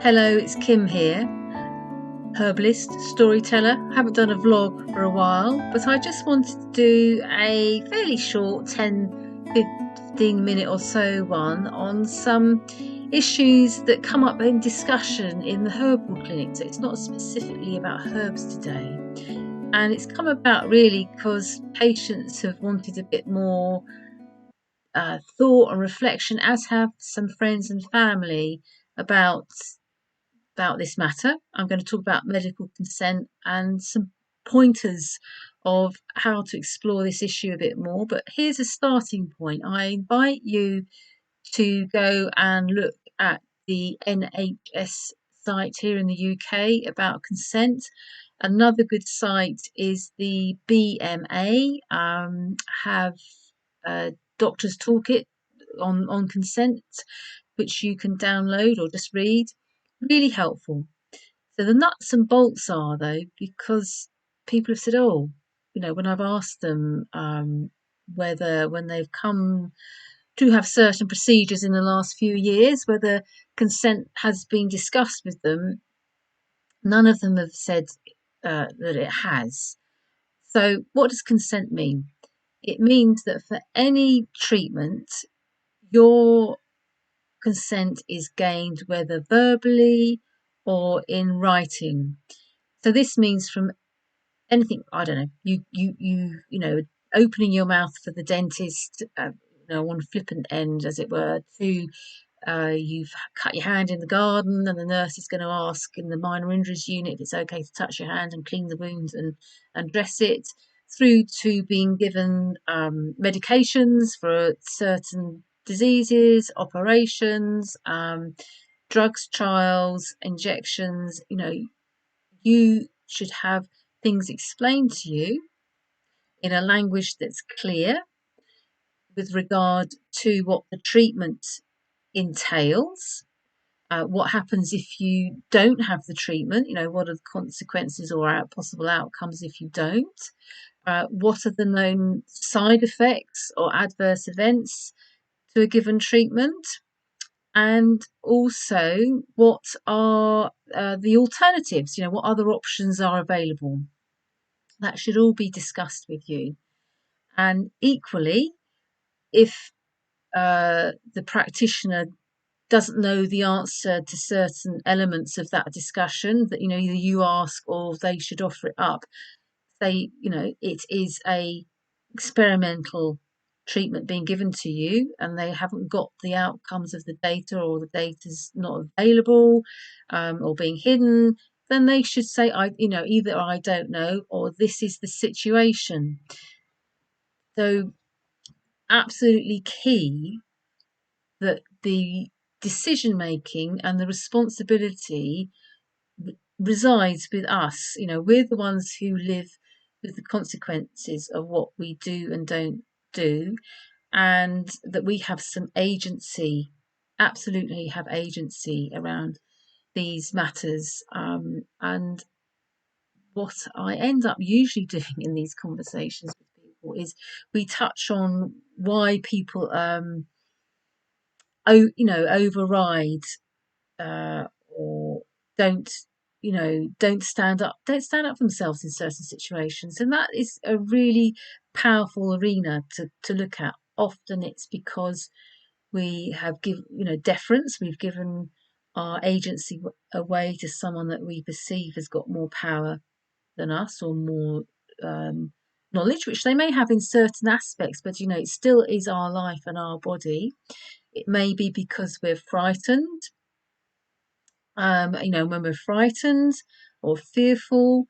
Hello, it's Kim here, herbalist, storyteller. Haven't done a vlog for a while, but I just wanted to do a fairly short 10-15 minute or so one on some issues that come up in discussion in the herbal clinic. So it's not specifically about herbs today. And it's come about really because patients have wanted a bit more thought and reflection, as have some friends and family, about this matter. I'm going to talk about medical consent and some pointers of how to explore this issue a bit more. But here's a starting point. I invite you to go and look at the NHS site here in the UK about consent. Another good site is the BMA, have a doctor's toolkit on consent, which you can download or just read. Really helpful. So the nuts and bolts are, though, because people have said, when I've asked them whether when they've come to have certain procedures in the last few years, whether consent has been discussed with them, none of them have said that it has. So what does consent mean? It means that for any treatment, your consent is gained whether verbally or in writing. So this means from anything, I don't know, opening your mouth for the dentist, on flippant end, as it were, to you've cut your hand in the garden and the nurse is going to ask in the minor injuries unit if it's okay to touch your hand and clean the wound and dress it, through to being given medications for certain diseases, operations, drugs trials, injections. You should have things explained to you in a language that's clear with regard to what the treatment entails. What happens if you don't have the treatment? What are the consequences or possible outcomes if you don't? What are the known side effects or adverse events to a given treatment? And also, what are the alternatives? What other options are available? That should all be discussed with you. And equally, if the practitioner doesn't know the answer to certain elements of that discussion, that either you ask or they should offer it up, say it is a experimental treatment being given to you and they haven't got the outcomes of the data, or the data's not available, or being hidden, then they should say, either I don't know or this is the situation. So absolutely key that the decision making and the responsibility resides with us. We're the ones who live with the consequences of what we do and don't do, and that we have some agency, absolutely have agency around these matters. And what I end up usually doing in these conversations with people is we touch on why people override, or don't don't stand up for themselves in certain situations. And that is a really powerful arena to look at. Often it's because we have given deference, we've given our agency away to someone that we perceive has got more power than us, or more knowledge, which they may have in certain aspects, but it still is our life and our body. It may be because we're frightened. When we're frightened or fearful,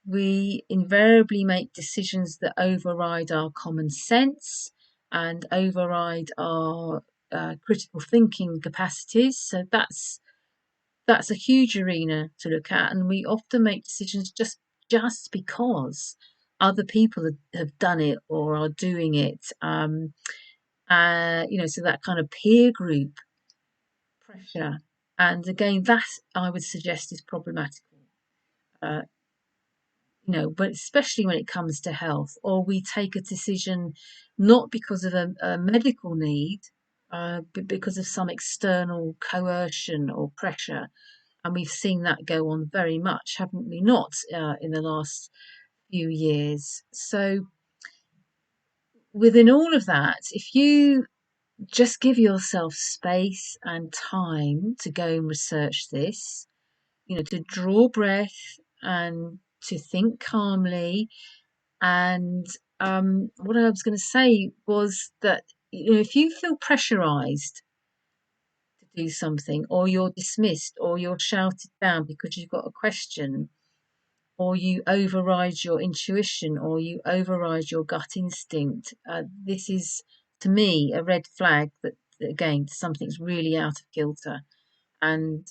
we invariably make decisions that override our common sense and override our critical thinking capacities. So that's a huge arena to look at, and we often make decisions just because other people have done it or are doing it. So that kind of peer group pressure. And again, that I would suggest is problematical. Uh, but especially when it comes to health, or we take a decision not because of a medical need, but because of some external coercion or pressure. And we've seen that go on very much, haven't we not, in the last few years? So within all of that, if you just give yourself space and time to go and research this, to draw breath and to think calmly. And what I was going to say was that, if you feel pressurized to do something, or you're dismissed, or you're shouted down because you've got a question, or you override your intuition, or you override your gut instinct, this is, to me, a red flag that, again, something's really out of kilter. And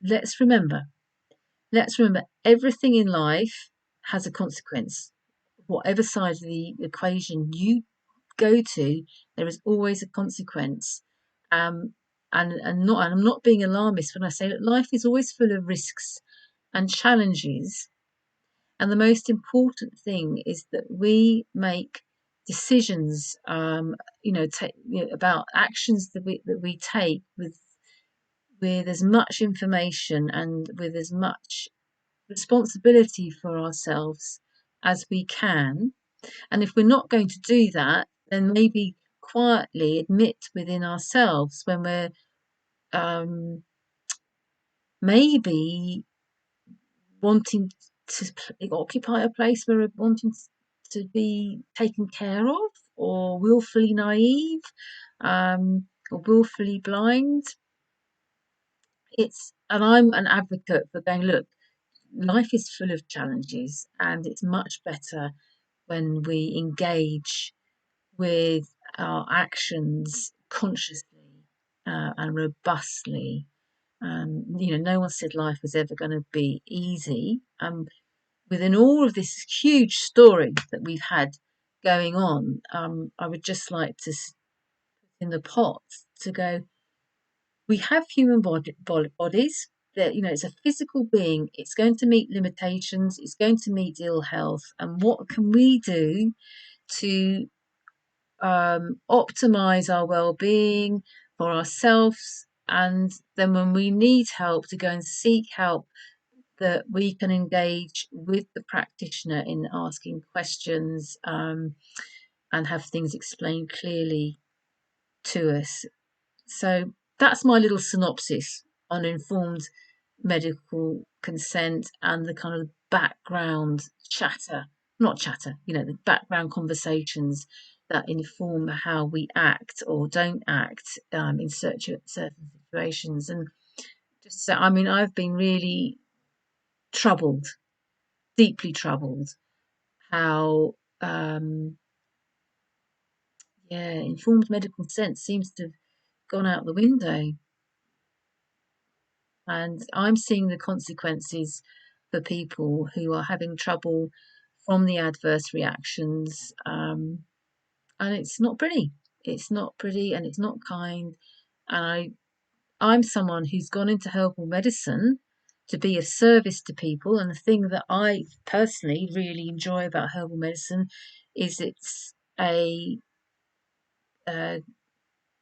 let's remember, everything in life has a consequence. Whatever side of the equation you go to, there is always a consequence. And I'm not being alarmist when I say that life is always full of risks and challenges. And the most important thing is that we make decisions, about actions that we take with as much information and with as much responsibility for ourselves as we can. And if we're not going to do that, then maybe quietly admit within ourselves when we're um, maybe wanting to occupy a place where we're wanting to be taken care of, or willfully naive, or willfully blind. And I'm an advocate for going, look, life is full of challenges, and it's much better when we engage with our actions consciously, and robustly. No one said life was ever going to be easy. Within all of this huge story that we've had going on, I would just like to in the pot to go. We have human bodies. That, it's a physical being. It's going to meet limitations. It's going to meet ill health. And what can we do to optimize our well-being for ourselves? And then when we need help, to go and seek help, that we can engage with the practitioner in asking questions, and have things explained clearly to us. So that's my little synopsis on informed medical consent and the kind of background not chatter, the background conversations that inform how we act or don't act, in certain situations. And just so, I've been really troubled, deeply troubled, how informed medical consent seems to have gone out the window. And I'm seeing the consequences for people who are having trouble from the adverse reactions. And it's not pretty. It's not pretty, and it's not kind. And I'm someone who's gone into herbal medicine to be of service to people. And the thing that I personally really enjoy about herbal medicine is it's a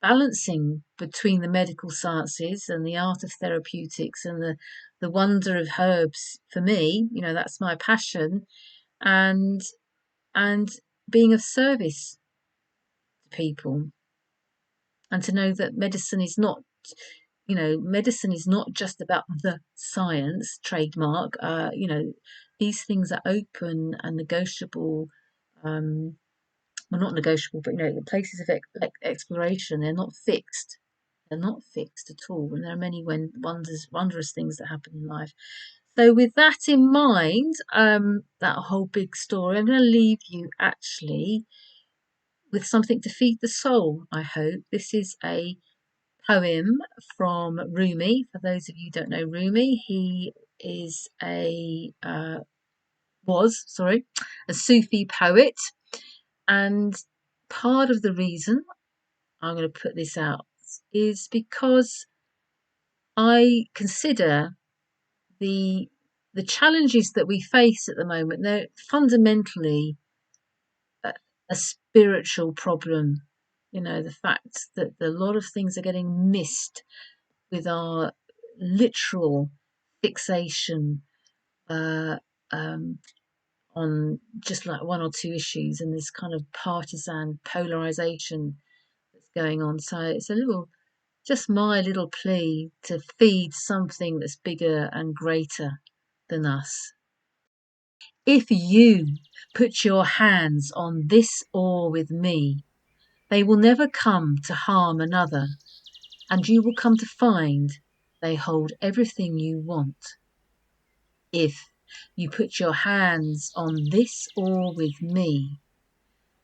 balancing between the medical sciences and the art of therapeutics, and the wonder of herbs. For me, that's my passion, and and being of service to people, and to know that medicine is not just about the science trademark. These things are open and negotiable. Well, not negotiable, but places of exploration. They're not fixed. They're not fixed at all, and there are many wondrous things that happen in life. So, with that in mind, that whole big story, I'm going to leave you actually with something to feed the soul. I hope this is a poem from Rumi. For those of you who don't know Rumi, he is a Sufi poet, and part of the reason I'm going to put this out is because I consider the challenges that we face at the moment, they're fundamentally a spiritual problem. The fact that a lot of things are getting missed with our literal fixation on just like one or two issues, and this kind of partisan polarization that's going on. So it's just my little plea to feed something that's bigger and greater than us. If you put your hands on this oar with me, they will never come to harm another, and you will come to find they hold everything you want. If you put your hands on this oar with me,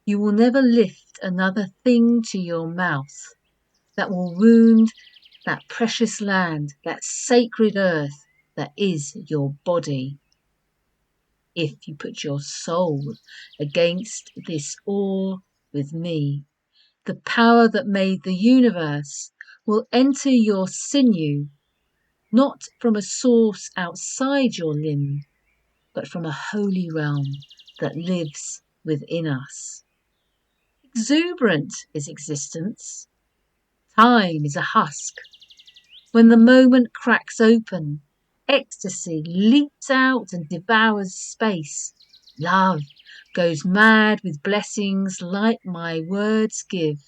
you will never lift another thing to your mouth that will wound that precious land, that sacred earth that is your body. If you put your soul against this oar with me, the power that made the universe will enter your sinew, not from a source outside your limb, but from a holy realm that lives within us. Exuberant is existence. Time is a husk. When the moment cracks open, ecstasy leaps out and devours space. Love goes mad with blessings like my words give.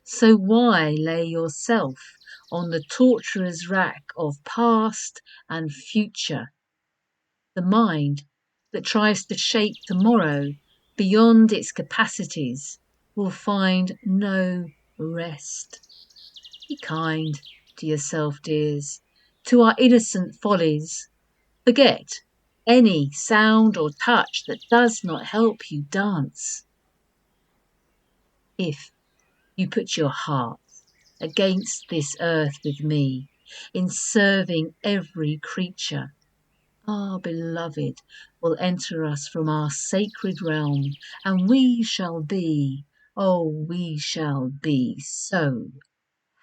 So why lay yourself on the torturer's rack of past and future? The mind that tries to shape tomorrow beyond its capacities will find no rest. Be kind to yourself, dears, to our innocent follies. Forget any sound or touch that does not help you dance. If you put your heart against this earth with me, in serving every creature, our beloved will enter us from our sacred realm, and we shall be, oh, we shall be so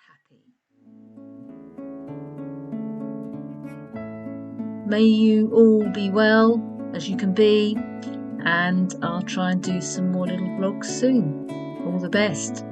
happy. May you all be well as you can be, and I'll try and do some more little vlogs soon. All the best.